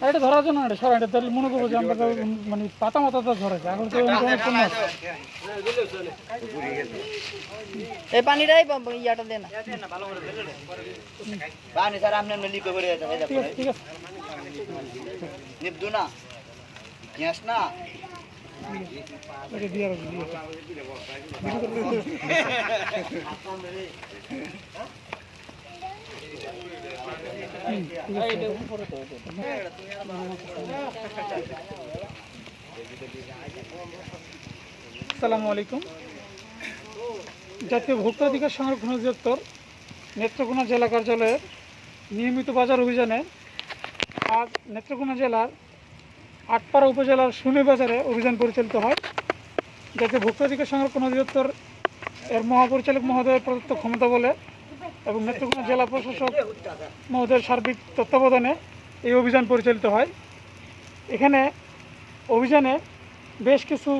এটা ধরার জন্য মনে করবো যে আমরা মানে পাতা মাথা তো ধরেছে এখন তো এই পানিটাই ইয়াটা দেন পানি স্যার আপনি এমনি লিক করে ঠিক আছে নিবদু না গ্যাস না এটা দিয়ে আসসালামু আলাইকুম। জাতীয় ভোক্তা অধিকার সংরক্ষণ অধিদপ্তর নেত্রকোনা জেলা কার্যালয়ের নিয়মিত বাজার অভিযানে আজ নেত্রকোনা জেলার আটপাড়া উপজেলার সুমি বাজারে অভিযান পরিচালিত হয়। জাতীয় ভোক্তা অধিকার সংরক্ষণ অধিদপ্তর এর মহাপরিচালক মহোদয়ের প্রদত্ত ক্ষমতা বলে এবং নেত্রকোনা জেলা প্রশাসক মহোদয়ের সার্বিক তত্ত্বাবধানে এই অভিযান পরিচালিত হয়। এখানে অভিযানে বেশ কিছু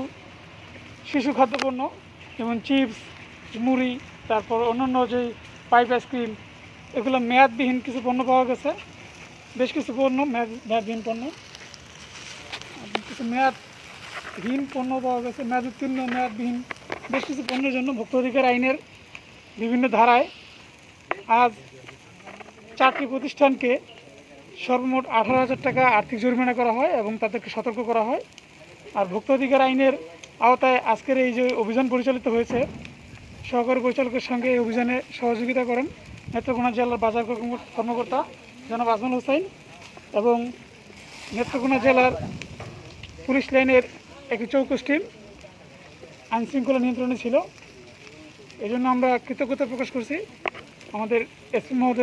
শিশু খাদ্যপণ্য যেমন চিপস, মুড়ি, তারপর অন্যান্য যে পাইপ আইসক্রিম, এগুলো মেয়াদবিহীন কিছু পণ্য পাওয়া গেছে। বেশ কিছু পণ্য মেয়াদবিহীন পণ্য, কিছু মেয়াদহীন পণ্য পাওয়া গেছে, মেয়াদ উত্তীর্ণ, মেয়াদবিহীন বেশ কিছু পণ্যের জন্য ভোক্তা অধিকার আইনের বিভিন্ন ধারায় আজ 4টি প্রতিষ্ঠানকে সর্বমোট 18,000 টাকা আর্থিক জরিমানা করা হয় এবং তাদেরকে সতর্ক করা হয়। আর ভোক্তা অধিকার আইনের আওতায় আজকের এই যে অভিযান পরিচালিত হয়েছে, সহকারী পরিচালকের সঙ্গে এই অভিযানে সহযোগিতা করেন নেত্রকোনা জেলার বাজার কর্মকর্তা জনাব আজমল হোসেন এবং নেত্রকোনা জেলার পুলিশ লাইনের একটি চৌকস টিম আইনশৃঙ্খলা নিয়ন্ত্রণে ছিল। এই জন্য আমরা কৃতজ্ঞতা প্রকাশ করছি আমাদের এসপি মহোদয়।